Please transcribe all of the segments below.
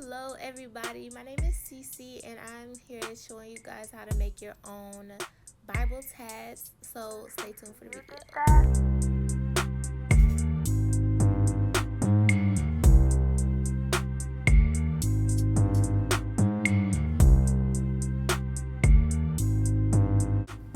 Hello everybody, my name is SeSe and I'm here showing you guys how to make your own Bible tabs, so stay tuned for the video.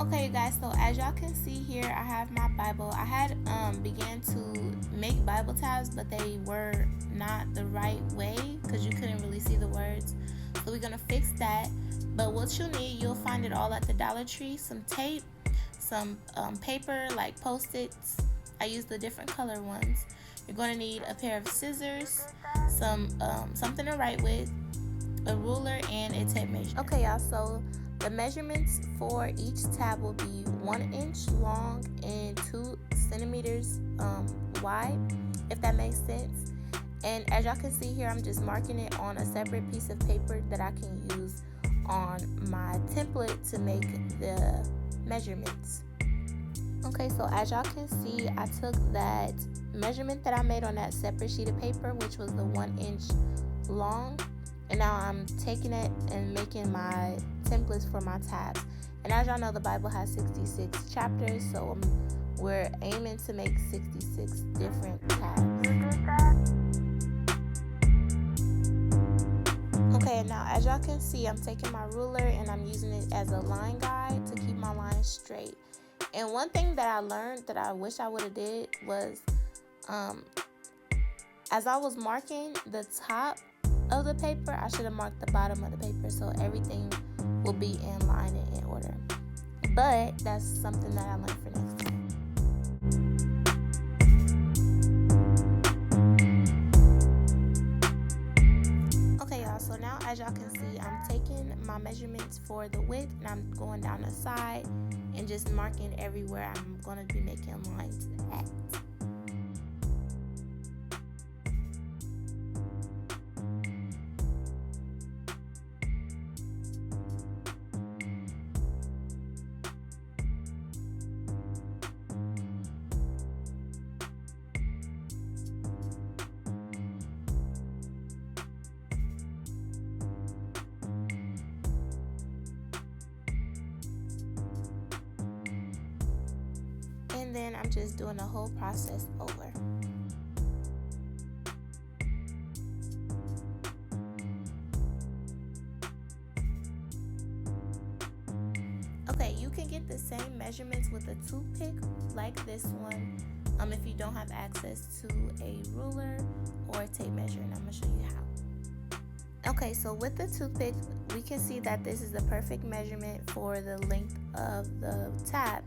Okay you guys, so as y'all can see here, I have my Bible. I had began to make Bible tabs, but they were not the right way because you couldn't really see the words. So we're gonna fix that. But what you'll need, you'll find it all at the Dollar Tree: some tape, some paper like Post-its. I use the different color ones. You're going to need a pair of scissors, some something to write with, a ruler, and a tape measure. Okay y'all, so the measurements for each tab will be 1 inch long and 2 centimeters wide, if that makes sense. And as y'all can see here, I'm just marking it on a separate piece of paper that I can use on my template to make the measurements. Okay, so as y'all can see, I took that measurement that I made on that separate sheet of paper, which was the 1 inch long, and now I'm taking it and making my templates for my tabs. And as y'all know, the Bible has 66 chapters, so we're aiming to make 66 different tabs. Okay, now as y'all can see, I'm taking my ruler and I'm using it as a line guide to keep my lines straight. And one thing that I learned that I wish I would have did was, as I was marking the top of the paper, I should have marked the bottom of the paper so everything will be in line and in order. But that's something that I learned for next time. Okay y'all, so now as y'all can see, I'm taking my measurements for the width and I'm going down the side and just marking everywhere I'm going to be making lines at. And then I'm just doing the whole process over. Okay, you can get the same measurements with a toothpick like this one if you don't have access to a ruler or a tape measure, and I'm going to show you how. Okay, so with the toothpick, we can see that this is the perfect measurement for the length of the tab.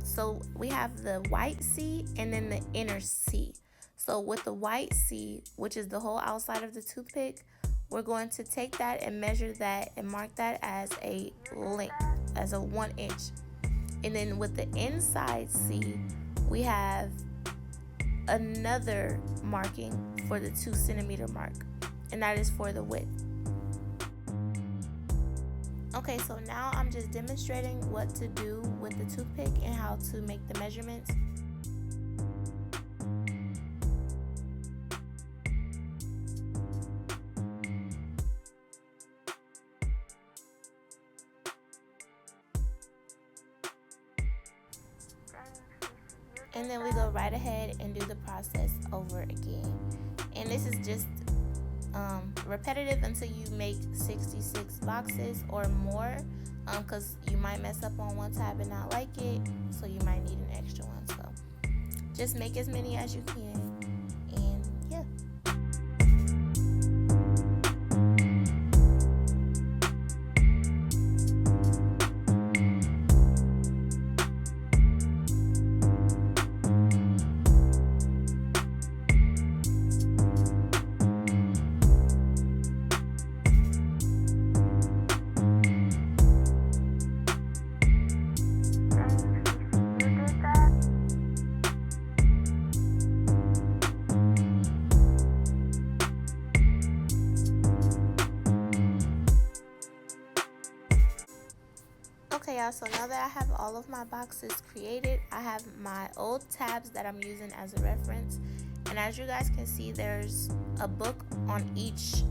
So we have the white C and then the inner C. So with the white C, which is the whole outside of the toothpick, we're going to take that and measure that and mark that as a length, as a 1 inch. And then with the inside C, we have another marking for the 2 centimeter mark, and that is for the width. Okay, so now I'm just demonstrating what to do with the toothpick and how to make the measurements. And then we go right ahead and do the process over again. And this is just repetitive until you make 66 boxes or more, because you might mess up on one tab and not like it, so you might need an extra one. So just make as many as you can, and yeah. Okay y'all, so now that I have all of my boxes created, I have my old tabs that I'm using as a reference, And as you guys can see, there's a book on each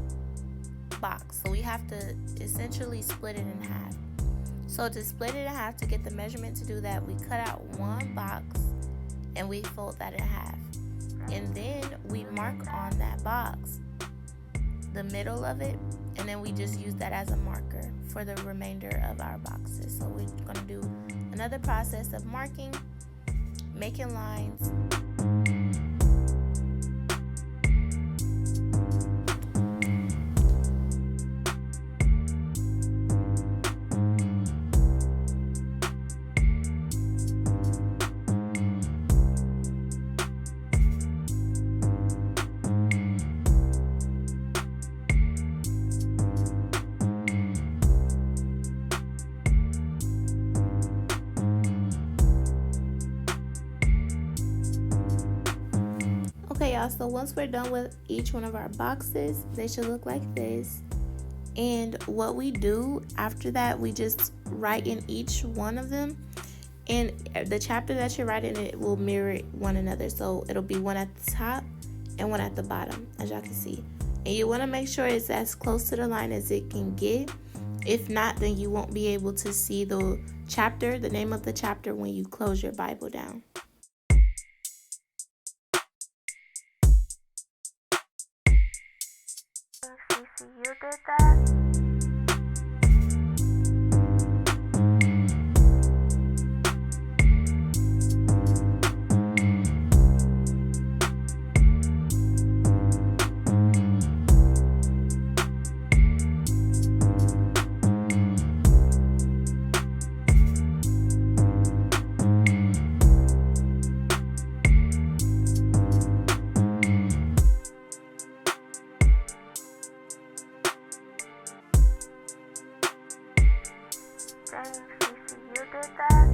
box. So we have to essentially split it in half. So to split it in half, to get the measurement to do that, we cut out one box and we fold that in half. And then we mark on that box the middle of it, and then we just use that as a marker for the remainder of our boxes. So we're going to do another process of marking, making lines. Okay, y'all, so once we're done with each one of our boxes, they should look like this. And what we do after that, we just write in each one of them. And the chapter that you're writing, it will mirror one another. So it'll be one at the top and one at the bottom, as y'all can see. And you want to make sure it's as close to the line as it can get. If not, then you won't be able to see the chapter, the name of the chapter, when you close your Bible down. SeSe, you did that? Dang, SeSe, you did that?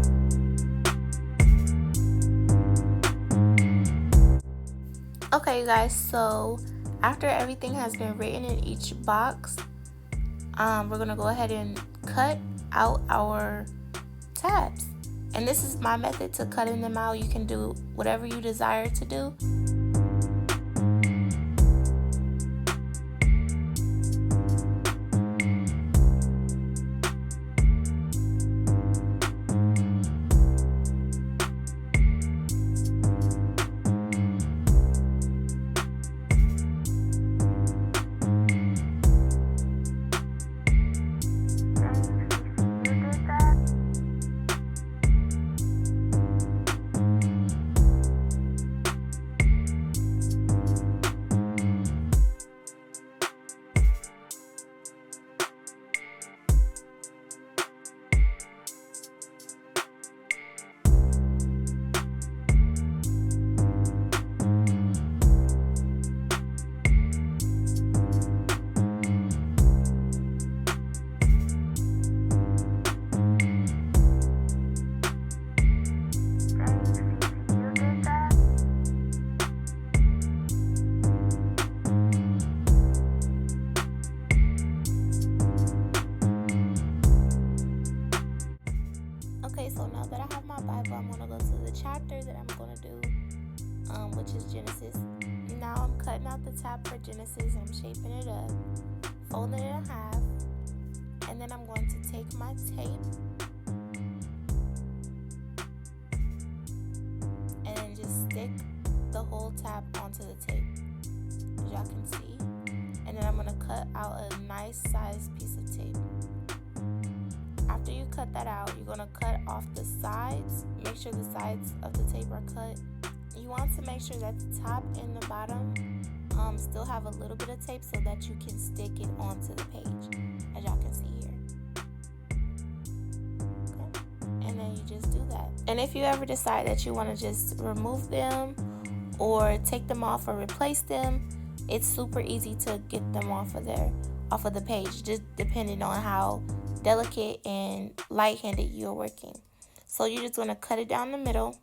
Okay, you guys, so after everything has been written in each box, we're gonna go ahead and cut out our tabs. And this is my method to cutting them out. You can do whatever you desire to do. Okay, so now that I have my Bible, I'm going to go to the chapter that I'm going to do, which is Genesis. Now I'm cutting out the top for Genesis, and I'm shaping it up, folding it in half, and then I'm going to take my tape and then just stick the whole tab onto the tape, as y'all can see. And then I'm going to cut out a nice sized piece of tape. After you cut that out, you're going to cut off the sides. Make sure the sides of the tape are cut. You want to make sure that the top and the bottom still have a little bit of tape so that you can stick it onto the page, as y'all can see here. Okay. And then you just do that. And if you ever decide that you want to just remove them or take them off or replace them, it's super easy to get them off of the page, just depending on how delicate and light-handed you're working. So you're just going to cut it down the middle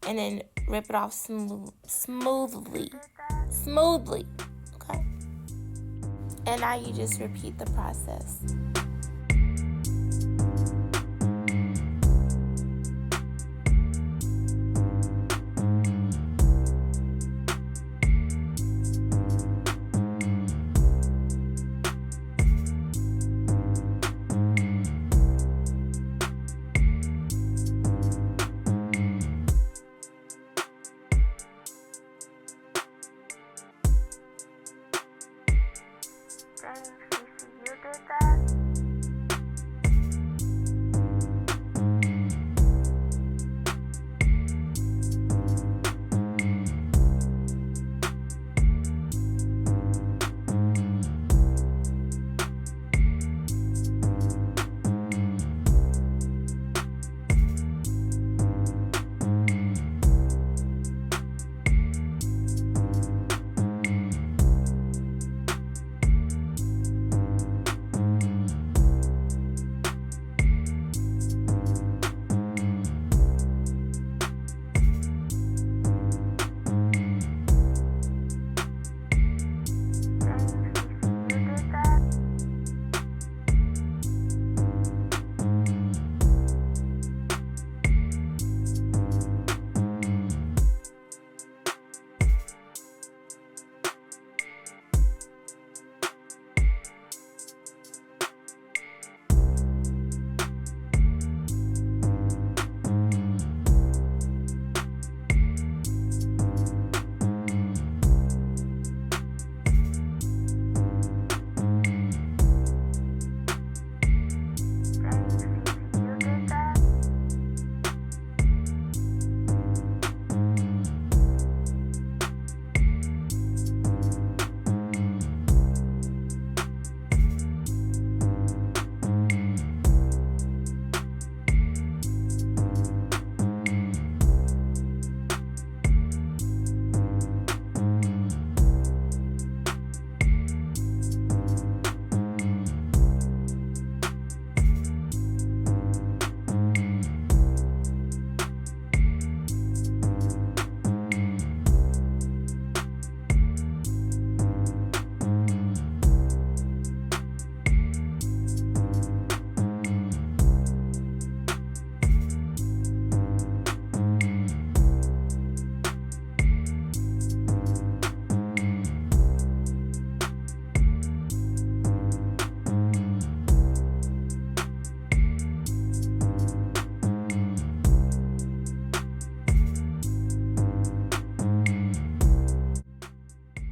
and then rip it off smoothly. Okay? And now you just repeat the process. did that?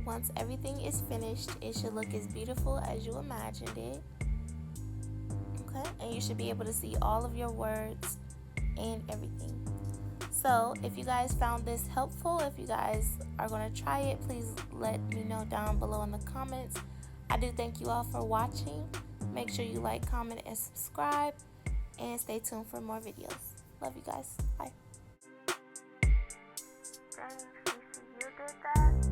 Once everything is finished, it should look as beautiful as you imagined it. Okay, and you should be able to see all of your words and everything. So if you guys found this helpful, if you guys are going to try it, please let me know down below in the comments. I do thank you all for watching. Make sure you like, comment, and subscribe, and stay tuned for more videos. Love you guys. Bye. Dang, SeSe, you did that?